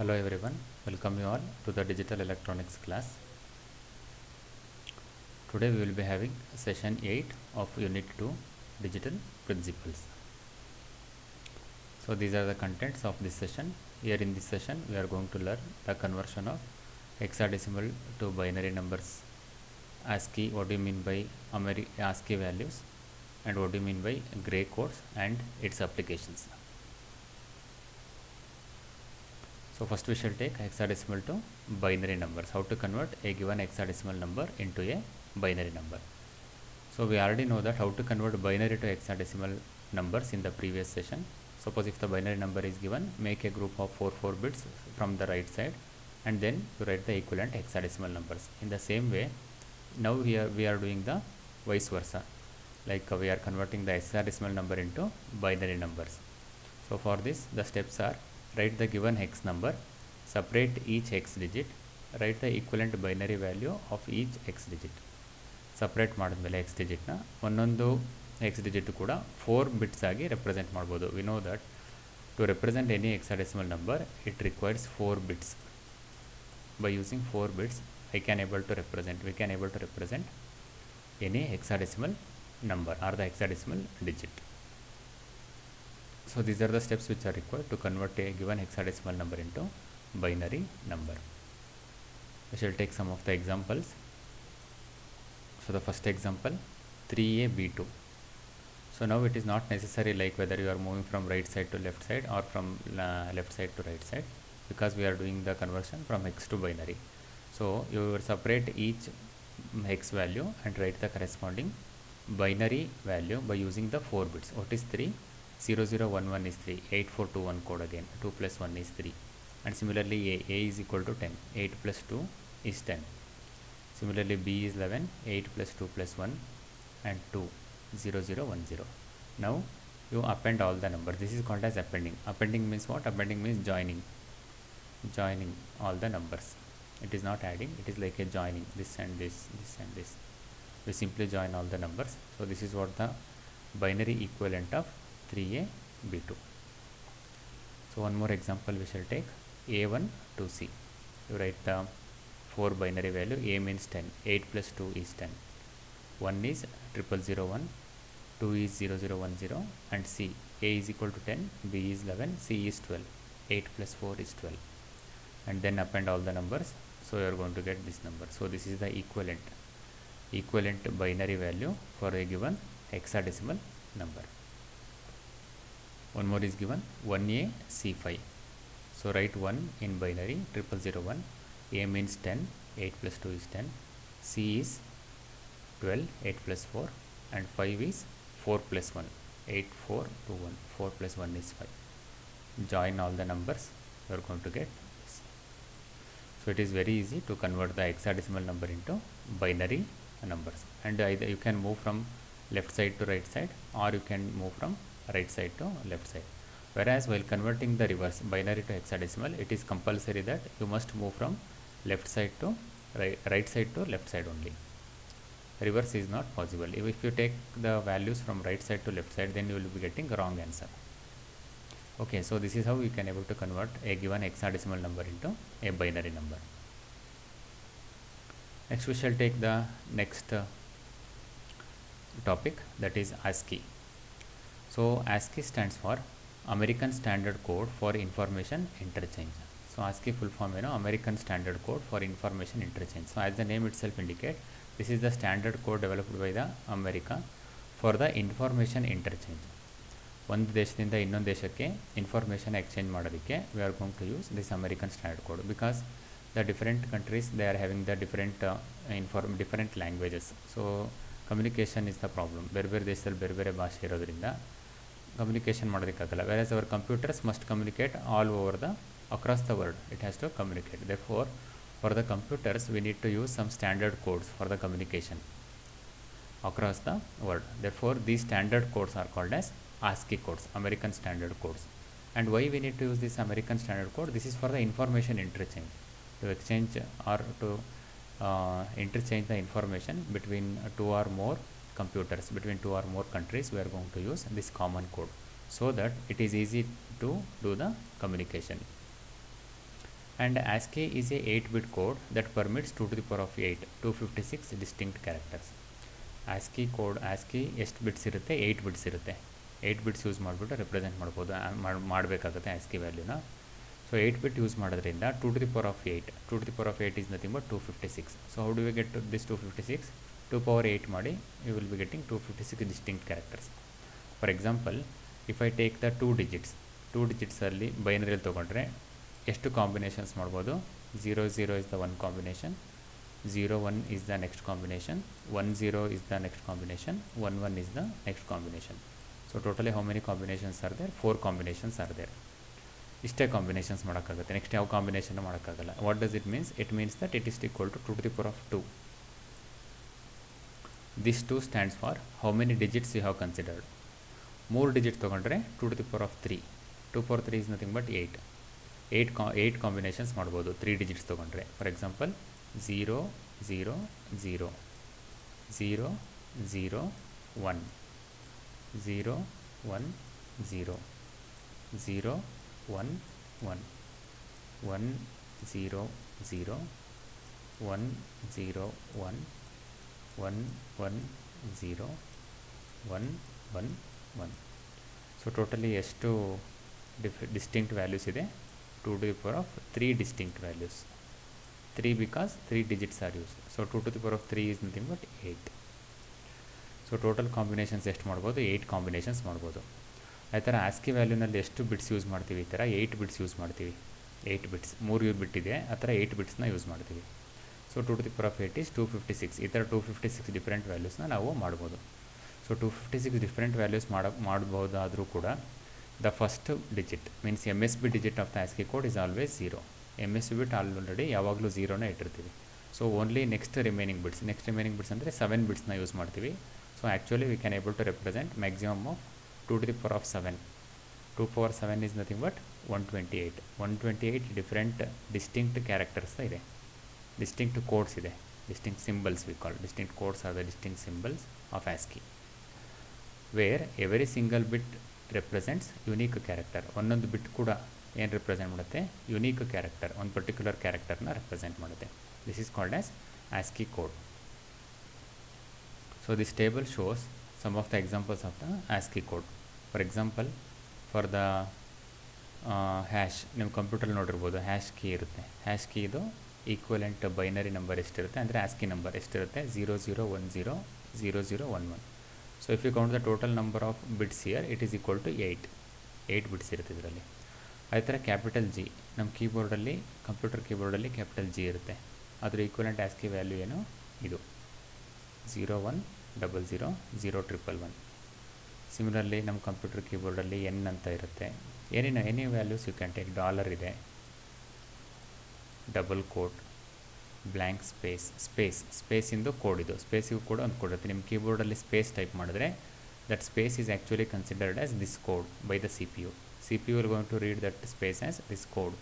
Hello everyone, welcome you all to the digital electronics class. Today we will be having session 8 of unit 2 digital principles. So these are the contents of this session. Here in this session we are going to learn the conversion of hexadecimal to binary numbers, ASCII, what do you mean by ASCII values, and what do you mean by gray codes and its applications. So first we shall take hexadecimal to binary numbers, how to convert a given hexadecimal number into a binary number. So we already know that how to convert binary to hexadecimal numbers in the previous session. Suppose if the binary number is given, make a group of 4 bits from the right side and then you write the equivalent hexadecimal numbers. In the same way, now here we are doing the vice versa, like we are converting the hexadecimal number into binary numbers. So for this the steps are: write the given hex number, separate each hex digit, write the equivalent binary value of each hex digit. Separate ಮಾಡಿದ್ಮೇಲೆ hex ಡಿಜಿಟ್ನ ಒಂದೊಂದು hex digit ಕೂಡ 4 bits ಆಗಿ represent ಮಾಡ್ಬೋದು. We know that to represent any hexadecimal number it requires 4 bits. By using 4 bits we can able to represent any hexadecimal number or the hexadecimal digit. So these are the steps which are required to convert a given hexadecimal number into binary number. We shall take some of the examples. So the first example, 3ab2. So now it is not necessary like whether you are moving from right side to left side or from left side to right side, because we are doing the conversion from hex to binary. So you will separate each hex value and write the corresponding binary value by using the 4 bits. What is 3? 0011 is 3, 8421 code again, 2 plus 1 is 3. And similarly a is equal to 10, 8 plus 2 is 10. Similarly b is 11, 8 plus 2 plus 1 and 2, 0010. Now you append all the numbers. This is called as appending. Appending means what? Appending means joining all the numbers. It is not adding, it is like a joining, this and this, this and this. We simply join all the numbers. So this is what the binary equivalent of 3ab2. So one more example we shall take, a1 to c. You write the 4 binary value. A means 10, 8 plus 2 is 10, 1 is 0001, 2 is 0010, and c, a is equal to 10, b is 11, c is 12, 8 plus 4 is 12, and then append all the numbers. So you are going to get this number. So this is the equivalent binary value for a given hexadecimal number. One more is given, 1a c5. So write 1 in binary, 0001. A means 10, 8 plus 2 is 10, c is 12, 8 plus 4, and 5 is 4 plus 1, 8, 4, 2, 1, 4 plus 1 is 5. Join all the numbers, you are going to get this. So it is very easy to convert the hexadecimal number into binary numbers, and either you can move from left side to right side or you can move from right side to left side. Whereas while converting the reverse, binary to hexadecimal, it is compulsory that you must move from left side to right side to left side only. Reverse is not possible. If you take the values from right side to left side, then you will be getting wrong answer. Okay, so this is how we can able to convert a given hexadecimal number into a binary number. Next we shall take the next topic, that is ASCII. So ASCII stands for American Standard Code for Information Interchange. So ASCII full form, American Standard Code for Information Interchange. So as the name itself indicate, this is the standard code developed by the America for the information interchange. ಒಂದು ದೇಶದಿಂದ ಇನ್ನೊಂದು ದೇಶಕ್ಕೆ information exchange ಮಾಡೋದಕ್ಕೆ we are going to use this American Standard Code, because the different countries, they are having the different languages. So communication is the problem. ಬೇರೆ ಬೇರೆ ದೇಶದಲ್ಲಿ ಬೇರೆ ಬೇರೆ ಭಾಷೆ ಇರೋದ್ರಿಂದ ಕಮ್ಯುನಿಕೇಷನ್ ಮಾಡೋದಕ್ಕಾಗಲ್ಲ. Whereas our computers must communicate all over the across the world. It has to communicate. Therefore for the computers we need to use some standard codes for the communication across the world. Therefore these standard codes are called as ASCII codes, American Standard Codes. And why we need to use this American Standard Code? This is for the information interchange, to exchange or to interchange the information between 2 or more computers, between 2 or more countries. We are going to use this common code so that it is easy to do the communication. and ASCII is a 8-bit code that permits 2 to the power of 8 256 distinct characters. ASCII code ASCII ಎಷ್ಟು bits ಇರುತ್ತೆ, 8 bits ಇರುತ್ತೆ. 8 bits use ಮಾಡಿಬಿಟ್ಟು represent ಮಾಡ್ಬೋದು, ಮಾಡಬೇಕಾಗುತ್ತೆ ASCII ವ್ಯಾಲ್ಯೂನ. So 8 ಬಿಟ್ use ಮಾಡೋದ್ರಿಂದ 2 to the power of 8 2 to the power of 8 is nothing but 256. So how do we get this 256? 2 power 8 ಮಾಡಿ you will be getting 256 distinct characters. For example, if I take the 2 ಡಿಜಿಟ್ಸಲ್ಲಿ ಬೈನರಿಯಲ್ಲಿ ತೊಗೊಂಡ್ರೆ ಎಷ್ಟು combinations ಮಾಡ್ಬೋದು? 0 is the one combination, 0 1 is the next combination, 1 0 is the next combination, 1 1 is the next combination. So totally how many combinations are there? 4 combinations are there. ಇಷ್ಟೇ combinations ಮಾಡೋಕ್ಕಾಗುತ್ತೆ, next ಯಾವ combination ಮಾಡೋಕ್ಕಾಗಲ್ಲ. What does it means? It means that it is equal to 2 to the power of 2. This 2 stands for how many digits you have considered. 3 digit ತೊಗೊಂಡ್ರೆ 2 to the power of 3. 2 power 3 is nothing but 8. 8 combinations ಮಾಡ್ಬೋದು 3 digits ತೊಗೊಂಡ್ರೆ. For example 0 0 0 0 0 1 0 1 0 0 1 1 1 0 0 1 0 1 1 1 0 1 1 1. So totally ಎಷ್ಟು distinct values ಇದೆ? 2 to the power of 3 distinct values. 3 because 3 digits are used. So 2 to the power of 3 is nothing but 8. So total combinations ಎಷ್ಟು ಮಾಡ್ಬೋದು? 8 combinations ಮಾಡ್ಬೋದು. ಆ ಥರ ASCII ವ್ಯಾಲ್ಯೂನಲ್ಲಿ ಎಷ್ಟು ಬಿಟ್ಸ್ ಯೂಸ್ ಮಾಡ್ತೀವಿ? ಈ ಥರ 8 ಬಿಟ್ಸ್ ಯೂಸ್ ಮಾಡ್ತೀವಿ. 8 ಬಿಟ್ಸ್ 3 ಬಿಟ್ ಇದೆ, ಆ ಥರ 8 ಬಿಟ್ಸ್ನ ಯೂಸ್ ಮಾಡ್ತೀವಿ. So 2 to the power of 8 is 256. ಈ ಥರ 256 ಡಿಫ್ರೆಂಟ್ ವ್ಯಾಲ್ಯೂಸ್ನ ನಾವು ಮಾಡ್ಬೋದು. ಸೊ 256 ಡಿಫ್ರೆಂಟ್ ವ್ಯಾಲ್ಯೂಸ್ ಮಾಡ್ಬೋದಾದರೂ ಕೂಡ the first digit means MSB digit of the ASCII code is always 0. MSB bit already ಯಾವಾಗಲೂ 0ನೇ ಇಟ್ಟಿರ್ತೀವಿ. So only next remaining bits ಅಂದರೆ 7 ಬಿಟ್ಸ್ನ ಯೂಸ್ ಮಾಡ್ತೀವಿ. So actually we can able to represent maximum of 2 to the power of 7. 2 power 7 is nothing but 128. 128 different distinct characters ಇದೆ, distinct codes ಇದೆ, distinct symbols we call. Distinct codes are the distinct symbols of ASCII, where every single bit represents unique character. ಒಂದೊಂದು bit ಕೂಡ ಏನು represent ಮಾಡುತ್ತೆ? Unique character, ಒಂದು particular ಕ್ಯಾರೆಕ್ಟರ್ನ represent ಮಾಡುತ್ತೆ. This is called as ASCII code. So this table shows some of the examples of the ASCII code. For example, for the hash, ನಿಮ್ಮ computer ನೋಡಿರ್ಬೋದು, hash key ಇರುತ್ತೆ. Hash key ಇದು equivalent binary number ಎಷ್ಟಿರುತ್ತೆ ಅಂದರೆ ASCII number ಎಷ್ಟಿರುತ್ತೆ? 0010 0011. So if you count the total number of bits here, it is equal to 8 bits ಇರುತ್ತೆ ಇದರಲ್ಲಿ. ಅದೇ ಥರ ಕ್ಯಾಪಿಟಲ್ G, ನಮ್ಮ ಕೀಬೋರ್ಡಲ್ಲಿ, ಕಂಪ್ಯೂಟರ್ ಕೀಬೋರ್ಡಲ್ಲಿ ಕ್ಯಾಪಿಟಲ್ G ಇರುತ್ತೆ. ಅದರ ಈಕ್ವಲೆಂಟ್ ASCII ವ್ಯಾಲ್ಯೂ ಏನು? ಇದು 0100 0111. ಸಿಮಿಲರ್ಲಿ ನಮ್ಮ ಕಂಪ್ಯೂಟರ್ ಕೀಬೋರ್ಡಲ್ಲಿ N ಅಂತ ಇರುತ್ತೆ. Any values you can take. Dollar ಇದೆ, ಡಬಲ್ ಕೋಟ್, ಬ್ಲ್ಯಾಂಕ್ ಸ್ಪೇಸಿಂದು ಕೋಡ್ ಇದು. ಸ್ಪೇಸಿಗೂ ಕೂಡ ಒಂದು ಕೋಡ್ ಇರುತ್ತೆ. ನಿಮ್ಮ ಕೀಬೋರ್ಡಲ್ಲಿ ಸ್ಪೇಸ್ ಟೈಪ್ ಮಾಡಿದ್ರೆ that space is actually considered as this code by the CPU. CPU will going to read that space as this code.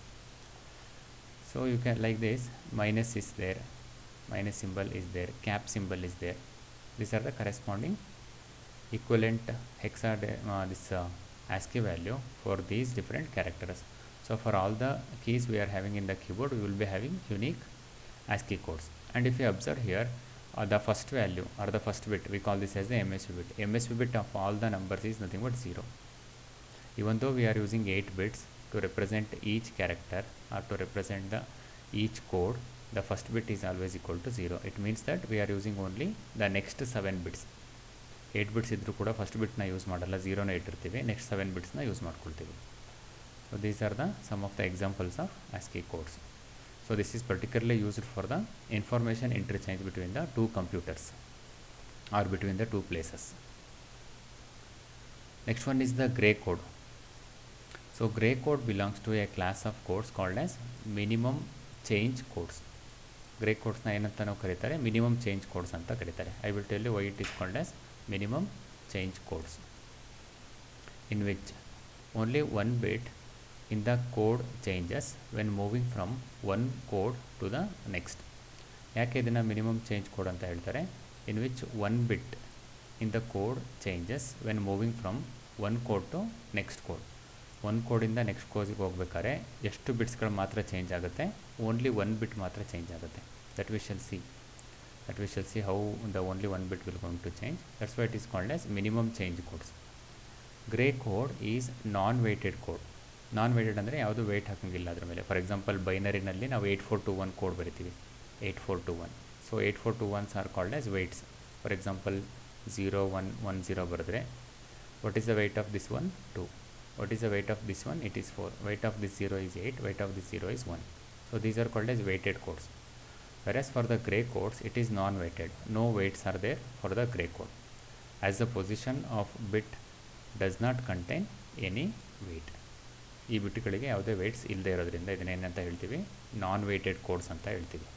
So you can like this, minus is there, minus symbol is there, cap symbol is there. These are the corresponding equivalent ASCII value for these different characters. So for all the keys we are having in the keyboard, we will be having unique ASCII codes. And if you observe here, the first value or the first bit, we call this as the MSB bit. MSB bit of all the numbers is nothing but 0. Even though we are using 8 bits to represent each character or to represent the each code, the first bit is always equal to 0. It means that we are using only the next 7 bits. 8 bits ಇದ್ರೂ ಕೂಡ first ಬಿಟ್ನ use ಮಾಡಲ್ಲ, 0ನೇ ಇಟ್ಟಿರ್ತೀವಿ. Next 7 ಬಿಟ್ಸ್ನ use ಮಾಡ್ಕೊಳ್ತೀವಿ. So these are the some of the examples of ASCII codes. So this is particularly used for the information interchange between the two computers or between the two places. Next one is the gray code. So gray code belongs to a class of codes called as minimum change codes. Gray codes na ಏನಂತ ನಾವು ಕರೀತಾರೆ? minimum change codes ಅಂತ ಕರೀತಾರೆ. I will tell you why it is called as minimum change codes, in which only one bit in the code changes when moving from one code to the next. ಯಾಕೆ ಇದನ್ನು minimum change code ಅಂತ ಹೇಳ್ತಾರೆ? In which one bit in the code changes when moving from one code to next code. ಒಂದು ಕೋಡಿಂದ next ಕೋಡ್ಗೆ ಹೋಗ್ಬೇಕಾದ್ರೆ ಎಷ್ಟು ಬಿಟ್ಸ್ಗಳು ಮಾತ್ರ ಚೇಂಜ್ ಆಗುತ್ತೆ, ಓನ್ಲಿ ಒನ್ ಬಿಟ್ ಮಾತ್ರ ಚೇಂಜ್ ಆಗುತ್ತೆ. That we shall see how the only one bit will going to change. That's why it is called as minimum change codes. Gray code is non weighted code. Non weighted ಅಂದರೆ ಯಾವುದು wait ಹಾಕೋಂಗಿಲ್ಲ ಅದ್ರ ಮೇಲೆ. For example ಬೈನರಿನಲ್ಲಿ ನಾವು 8421 code ಬರಿತೀವಿ, 8421. So 8421s are called as weights. For example 0110 ಬರೆದ್ರೆ what is the weight of this one? 2. What is the weight of this one? It is 4. Weight of this 0 is 8. Weight of this 0 is 1. So these are called as weighted codes. Whereas for the gray codes, it is non-weighted. No weights are there for the gray code, as the position of bit does not contain any weight. ಈ ಬಿಟ್ಗಳಿಗೆ ಯಾವುದೇ weights ಇಲ್ಲದೆ ಇರೋದ್ರಿಂದ ಇದನ್ನೇನಂತ ಹೇಳ್ತೀವಿ, ನಾನ್ weighted codes ಅಂತ ಹೇಳ್ತೀವಿ.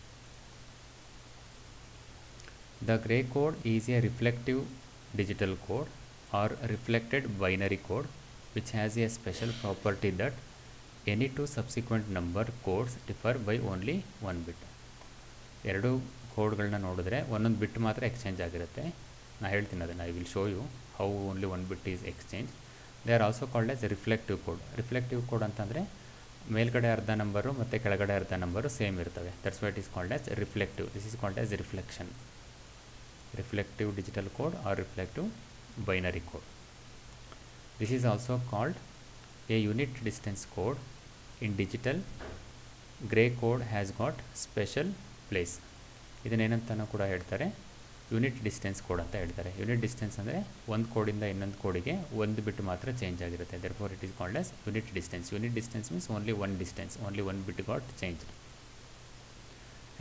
The gray code is a reflective digital code or reflected binary code which has a special property that any two subsequent number codes differ by only one bit. ಎರಡು ಕೋಡ್ಗಳನ್ನ ನೋಡಿದ್ರೆ ಒಂದೊಂದು ಬಿಟ್ ಮಾತ್ರ exchange ಆಗಿರುತ್ತೆ. ನಾನು ಹೇಳ್ತೀನಿ ಅದನ್ನು, I will show you how only one bit is exchange. They are also called as reflective code. Reflective code ಅಂತಂದರೆ ಮೇಲ್ಗಡೆ ಅರ್ಧ ನಂಬರು ಮತ್ತು ಕೆಳಗಡೆ ಅರ್ಧ ನಂಬರು ಸೇಮ್ ಇರ್ತವೆ. That's why it is called as reflective. This is called as reflection. Reflective digital code or reflective binary code. This is also called a unit distance code. In digital, gray code has got special place. ಇದನ್ನೇನಂತನೂ ಕೂಡ ಹೇಳ್ತಾರೆ, unit distance code ಅಂತ ಹೇಳ್ತಾರೆ. Unit distance ಅಂದರೆ ಒಂದು ಕೋಡಿಂದ ಇನ್ನೊಂದು ಕೋಡಿಗೆ ಒಂದು ಬಿಟ್ ಮಾತ್ರ ಚೇಂಜ್ ಆಗಿರುತ್ತೆ. Therefore it is called as unit distance. Unit distance means only one distance, only one bit got change.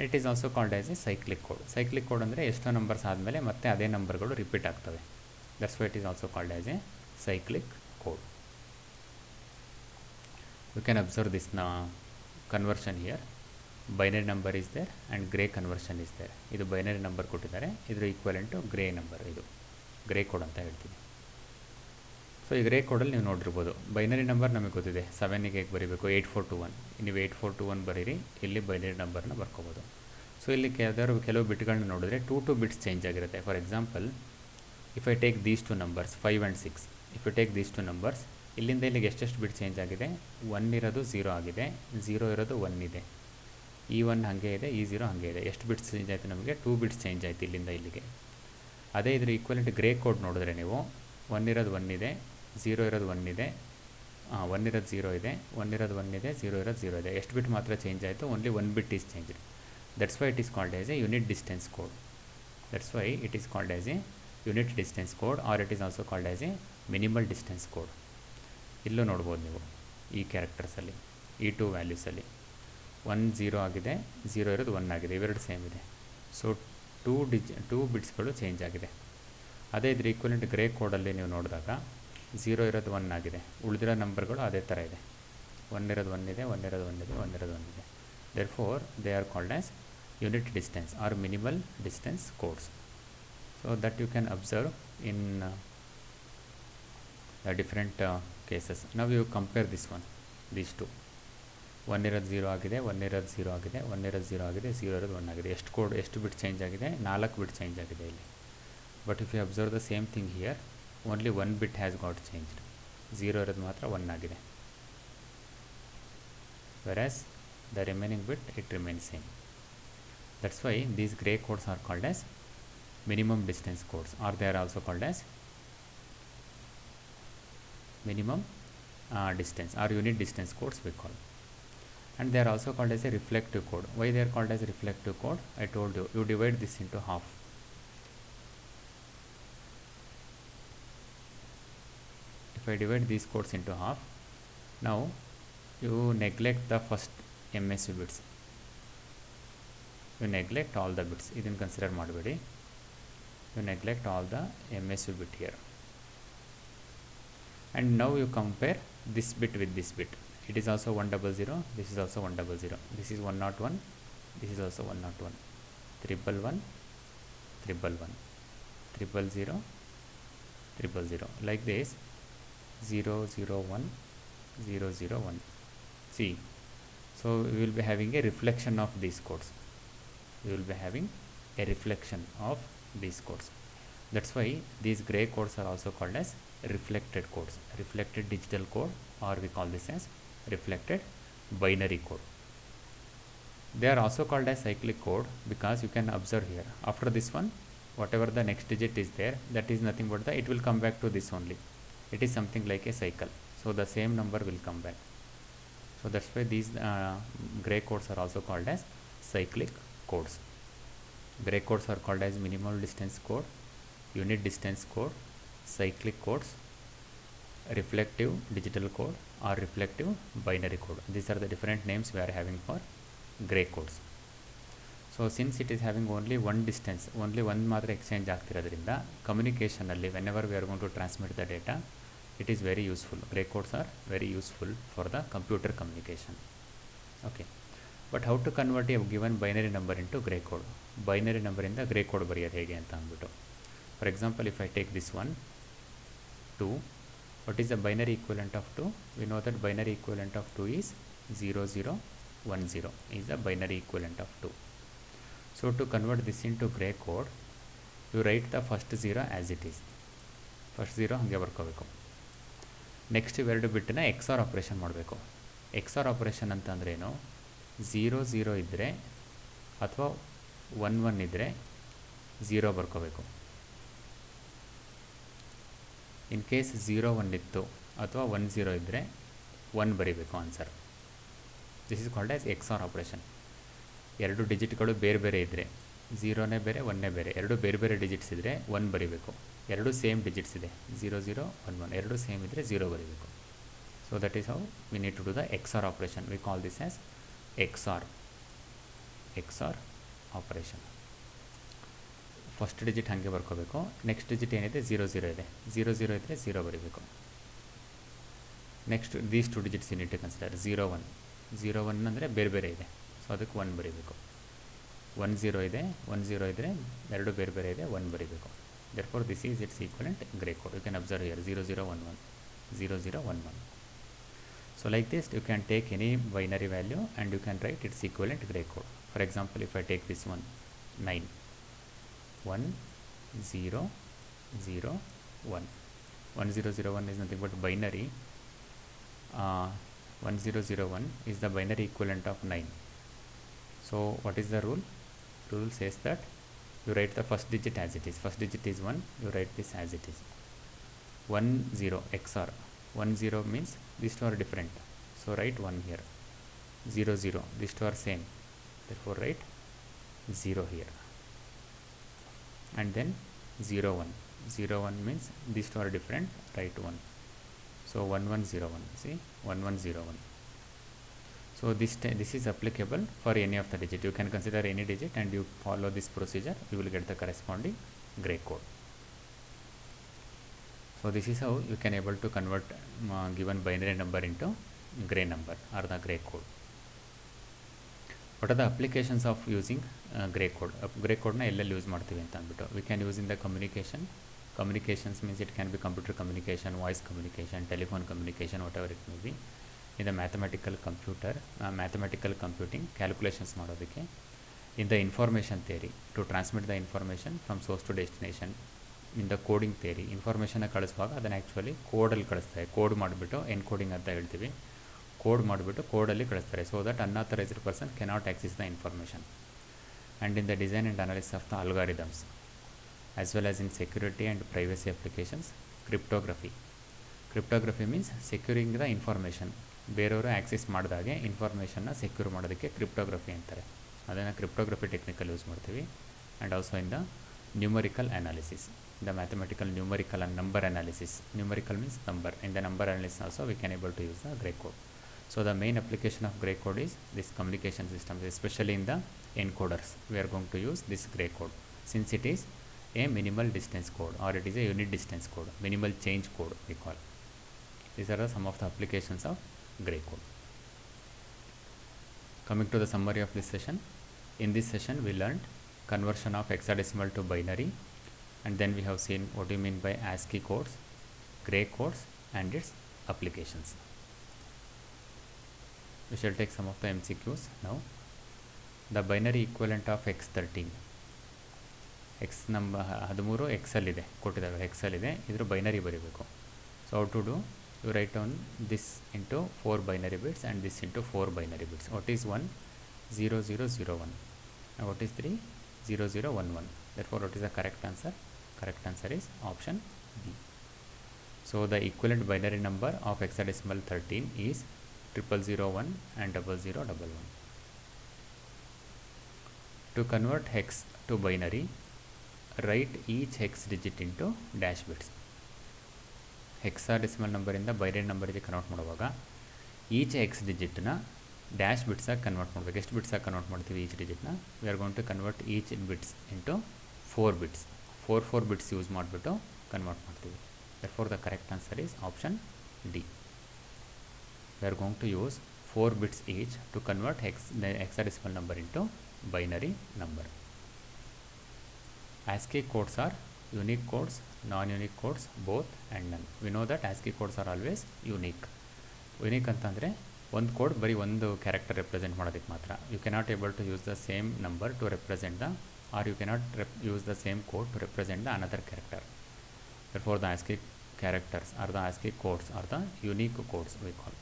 It is also called as a cyclic code. Cyclic code ಅಂದರೆ ಎಷ್ಟೋ numbers ಆದಮೇಲೆ ಮತ್ತೆ ಅದೇ ನಂಬರ್ಗಳು ರಿಪೀಟ್ ಆಗ್ತವೆ. That's why it is also called as a cyclic code. You can observe this conversion here. Binary number is there and Gray conversion is there. ಇದು binary number ಕೊಟ್ಟಿದ್ದಾರೆ, ಇದ್ರ ಈಕ್ವಲೆಂಟು ಗ್ರೇ ನಂಬರ್. ಇದು grey code ಅಂತ ಹೇಳ್ತೀವಿ. So ಈ grey ಕೋಡಲ್ಲಿ ನೀವು ನೋಡಿರ್ಬೋದು, binary number ನಮಗೆ ಗೊತ್ತಿದೆ, 7ಗೆ ಹೇಗೆ ಬರೀಬೇಕು, 8421. ನೀವು 8421 ಬರೀರಿ, ಇಲ್ಲಿ ಬೈನರಿ ನಂಬರ್ನ ಬರ್ಕೋಬೋದು. ಸೊ ಇಲ್ಲಿ ಕೆಲವು ಬಿಟ್ಗಳನ್ನ ನೋಡಿದ್ರೆ 2 ಬಿಟ್ಸ್ ಚೇಂಜ್ ಆಗಿರುತ್ತೆ. For example, if I take these 2 numbers 5 and 6, if I take these 2 numbers, ಇಲ್ಲಿಂದ ಇಲ್ಲಿಗೆ ಎಷ್ಟೆಷ್ಟು ಬಿಟ್ ಚೇಂಜ್ ಆಗಿದೆ, 1 ಇರೋದು 0 ಆಗಿದೆ, 0 ಇರೋದು 1 ಇದೆ, ಈ 1 ಹಾಗೆ ಇದೆ, ಈ 0 ಹಾಗೆ ಇದೆ. ಎಷ್ಟು ಬಿಟ್ಸ್ ಚೇಂಜ್ ಆಯಿತು ನಮಗೆ, 2 ಬಿಟ್ಸ್ ಚೇಂಜ್ ಆಯಿತು ಇಲ್ಲಿಂದ ಇಲ್ಲಿಗೆ. ಅದೇ ಇದ್ರ ಈಕ್ವಲೆಂಟ್ ಗ್ರೇ ಕೋಡ್ ನೋಡಿದ್ರೆ ನೀವು 1 ಇರೋದು 1 ಇದೆ, 0 ಇರೋದು 1 ಇದೆ, 1 ಇರೋದು 0 ಇದೆ, 1 ಇರೋದು 1 ಇದೆ, 0 ಇರೋದು 0 ಇದೆ. ಎಷ್ಟು ಬಿಟ್ ಮಾತ್ರ ಚೇಂಜ್ ಆಯಿತು, only 1 bit is change. That's why it is called as a unit distance code. That's why it is called as a unit distance code, or it is also called as a minimal distance code. ಇಲ್ಲೂ ನೋಡ್ಬೋದು ನೀವು ಈ ಕ್ಯಾರೆಕ್ಟರ್ಸಲ್ಲಿ, ಈ 2 ವ್ಯಾಲ್ಯೂಸಲ್ಲಿ 1 0 ಆಗಿದೆ, 0 ಇರೋದು 1 ಆಗಿದೆ, ಇವೆರಡು same ಇದೆ. ಸೊ 2 ಬಿಟ್ಸ್ಗಳು ಚೇಂಜ್ ಆಗಿದೆ. ಅದೇ ಇದ್ರ ಈಕ್ವಲೆಂಟ್ ಗ್ರೇ ಕೋಡಲ್ಲಿ ನೀವು ನೋಡಿದಾಗ 0 ಇರೋದು 1 ಆಗಿದೆ, ಉಳಿದಿರೋ ನಂಬರ್ಗಳು ಅದೇ ಥರ ಇದೆ. 1 ಇರೋದು 1 ಇದೆ, 1 ಇರೋದು 1 ಇದೆ, 1 ಇರೋದು 1 ಇದೆ. Therefore they are called as unit distance or minimal distance codes. So that you can observe in the different cases. ನಾವು you compare this one, these 2. 1 ಇರೋದು 0 ಆಗಿದೆ, 1 ಇರೋದು 0 ಆಗಿದೆ, 1 ಇರೋದು 0 ಆಗಿದೆ, 0 ಇರೋದು 1 ಆಗಿದೆ. ಎಷ್ಟು ಬಿಟ್ ಚೇಂಜ್ ಆಗಿದೆ, 4 ಬಿಟ್ ಚೇಂಜ್ ಆಗಿದೆ ಇಲ್ಲಿ. But if you observe the same thing here, only 1 bit has got changed. 0 ಇರೋದು ಮಾತ್ರ 1 ಆಗಿದೆ. Whereas the remaining bit it remains same. That's why these gray codes are called as minimum distance codes, or they are also called as minimum distance or unit distance codes we call. And they are also called as a reflective code. Why they are called as reflective code? I told you, you divide this into half. If I divide these codes into half, now you neglect the first MSU bits. You neglect all the bits. Idin consider ಮಾಡಬೇಡಿ. You neglect all the MSU bit here. And now you compare this bit with this bit. It is also 100, this is also 100, this is 101, this is also 101, 111, 111, 000, 000, like this, 001, 001. See, so we will be having a reflection of these codes. We will be having a reflection of these codes. That's why these gray codes are also called as reflected codes, reflected digital code, or we call this as reflected binary code. They are also called as cyclic code because you can observe here, after this one, whatever the next digit is there, that is nothing but it will come back to this only. It is something like a cycle. So the same number will come back. So that's why these gray codes are also called as cyclic codes. Gray codes are called as minimal distance code, unit distance code, cyclic codes, reflective digital code, or reflective binary code. These are the different names we are having for gray codes. So since it is having only one distance, only one ಮಾತ್ರ exchange ಆಗ್ತಿರೋದ್ರಿಂದ communication ಅಲ್ಲಿ whenever we are going to transmit the data, it is very useful. Gray codes are very useful for the computer communication. Okay, but how to convert a given binary number into gray code? Binary number ಇಂದ gray code ಬರೆಯೋದು ಹೇಗೆ ಅಂತ ಅಂದ್ಬಿಟ್ಟು, for example, if I take this one 2, what is the binary equivalent of 2? We know that binary equivalent of 2 is 0 0 1 0 is the binary equivalent of 2. So to convert this into gray code, you write the first 0 as it is. First 0 ಹಾಗೆ ಬರ್ಕೋಬೇಕು. Next ಇವೆರಡು ಬಿಟ್ಟನ್ನ XOR operation ಮಾಡಬೇಕು. XOR operation ಅಂತಂದ್ರೆ ಏನು, 0 0 ಇದ್ದರೆ ಅಥವಾ 1 1 ಇದ್ದರೆ 0 ಬರ್ಕೋಬೇಕು. In case 0 1 ಇತ್ತು ಅಥವಾ 1 0 ಇದ್ದರೆ 1 ಬರೀಬೇಕು answer. This is called as XOR operation. ಎರಡು ಡಿಜಿಟ್ಗಳು ಬೇರೆ ಬೇರೆ ಇದ್ದರೆ, 0ನೇ ಬೇರೆ 1ನೇ ಬೇರೆ, ಎರಡು ಬೇರೆ ಬೇರೆ ಡಿಜಿಟ್ಸ್ ಇದ್ದರೆ 1 ಬರೀಬೇಕು. ಎರಡು ಸೇಮ್ ಡಿಜಿಟ್ಸ್ ಇದೆ, 0 0 1 1, ಎರಡು ಸೇಮ್ ಇದ್ದರೆ 0 ಬರೀಬೇಕು. So that is how we need to do the XOR operation. We call this as XOR operation. First digit ಹಾಗೆ ಬರ್ಕೋಬೇಕು. ನೆಕ್ಸ್ಟ್ ಡಿಜಿಟ್ ಏನಿದೆ 0 0 ಇದೆ, 0 0 ಇದ್ದರೆ 0 ಬರೀಬೇಕು. Next these 2 digits unit consider 0 1, 0 1 ಅಂದರೆ ಬೇರೆ ಬೇರೆ ಇದೆ, ಸೊ ಅದಕ್ಕೆ 1 ಬರೀಬೇಕು. 1 0 ಇದೆ, 1 0 ಇದ್ದರೆ ಎರಡು ಬೇರೆ ಬೇರೆ ಇದೆ, 1 ಬರೀಬೇಕು. therefore this is its equivalent gray code. You can observe here 0 0 1 1, 0 0 1 1. So like this you can take any binary value and you can write its equivalent gray code. For example, if I take this one 9 1 0 0 1, 1 0 0 1 is nothing but binary. 1001 is the binary equivalent of 9. So what is the rule? Rule says that you write the first digit as it is. First digit is 1, you write this as it is. 1 0 XOR 1 0 means these two are different, so write 1 here. 0 0, these two are same, therefore write 0 here. And then 0 1, 0 1 means these two are different, write 1. So 1 1 0 1, see 1 1 0 1. So this is applicable for any of the digit. You can consider any digit and you follow this procedure, you will get the corresponding gray code. So this is how you can able to convert given binary number into gray number or the gray code. What are the applications of using gray code? Gray code na ellelli use ಮಾಡ್ತೀವಿ ಅಂತ ಅಂದ್ಬಿಟ್ಟು, we can use in the communication. Communications means it can be computer communication, voice communication, telephone communication, whatever it may be. In the mathematical computing, calculations ಮಾಡೋದಕ್ಕೆ. In the information theory, to transmit the information from source to destination. In the coding theory, information ಕಳಿಸುವಾಗ ಅದನ್ನು actually ಕೋಡಲ್ಲಿ ಕಳಿಸ್ತಾರೆ, code ಮಾಡಿಬಿಟ್ಟು encoding ಅಂತ ಹೇಳ್ತೀವಿ. Code ಮಾಡಿಬಿಟ್ಟು ಕೋಡಲ್ಲಿ ಕಳಿಸ್ತಾರೆ, so that unauthorised person cannot access the information. And in the design and analysis of the algorithms as well as in security and privacy applications. Cryptography means securing the information. ಬೇರೆಯವರು access ಮಾಡಿದಾಗೆ ಇನ್ಫಾರ್ಮೇಷನ್ನ secure ಮಾಡೋದಕ್ಕೆ cryptography ಅಂತಾರೆ, ಅದನ್ನು cryptography technical use ಮಾಡ್ತೀವಿ. And also in the numerical analysis, the mathematical numerical and number analysis. Numerical means number. In the number analysis also we can able to use the gray code. So the main application of gray code is this communication systems, especially in the encoders. We are going to use this gray code since it is a minimal distance code or it is a unit distance code, minimal change code we call. These are some of the applications of gray code. Coming to the summary of this session. In this session we learned conversion of hexadecimal to binary, and then we have seen what you mean by ASCII codes, gray codes and its applications. We shall take some of the MCQs now. The binary equivalent of x13. x number 13 x ಅಲ್ಲಿ ಇದೆ ಕೊಟ್ಟಿದ್ದಾರೆ, x ಅಲ್ಲಿ ಇದೆ, ಇದರ binary ಬರೀಬೇಕು. So how to do? You write down this into 4 binary bits and this into 4 binary bits. What is 1? 0 0 0 1. And what is 3? 0 0 1 1. Therefore what is the correct answer? Correct answer is option B. So the equivalent binary number of hexadecimal 13 is 0001 and 0011. To convert hex to binary, write each hex digit into dash bits. Hexadecimal ನಂಬರಿಂದ binary ನಂಬರಿಗೆ convert ಮಾಡುವಾಗ each hex ಡಿಜಿಟ್ನ dash ಬಿಟ್ಸಾಗಿ convert ಮಾಡಬೇಕು. ಎಷ್ಟು ಬಿಟ್ಸಾಗಿ convert ಮಾಡ್ತೀವಿ each ಡಿಜಿಟ್ನ? We are going to convert each bits into 4 bits. 4 bits use ಮಾಡಿಬಿಟ್ಟು ಕನ್ವರ್ಟ್ ಮಾಡ್ತೀವಿ. therefore the correct answer is option D. We are going to use 4 bits each to convert hexadecimal number into binary number. ASCII codes are unique codes, non-unique codes, both and none. We know that ASCII codes are always unique. Unique ಅಂತಂದರೆ ಒಂದು code ಬರೀ ಒಂದು character represent ಮಾಡೋದಕ್ಕೆ ಮಾತ್ರ. You cannot able to use the same number to represent the or you cannot use the same code to represent the another character. Therefore the ASCII characters or the ASCII codes are the unique codes we call.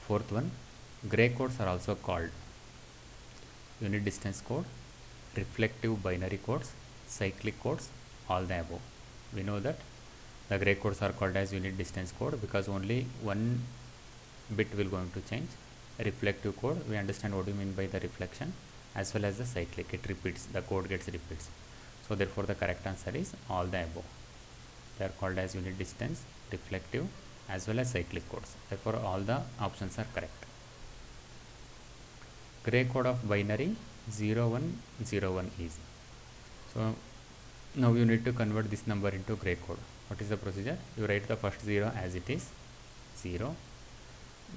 Fourth one, gray codes are also called unit distance code, reflective binary codes, cyclic codes, all the above. We know that the gray codes are called as unit distance code because only one bit will going to change. Reflective code, we understand what you mean by the reflection, as well as the cyclic, it repeats, the code gets repeats. So therefore the correct answer is all the above. They are called as unit distance, reflective, as well as cyclic codes. Therefore all the options are correct. Gray code of binary 0101 is. So now you need to convert this number into gray code. What is the procedure? You write the first 0 as it is 0,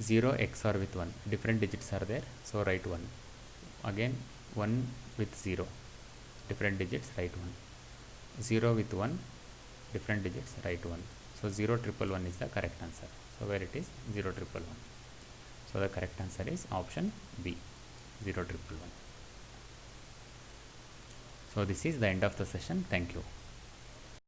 0 XOR with 1, different digits are there, so write 1. Again 1 with 0, different digits, write 1. 0 with 1, different digits, write 1. So 0111 is the correct answer. So where it is 0111. So the correct answer is option B, 0111. So this is the end of the session. Thank you.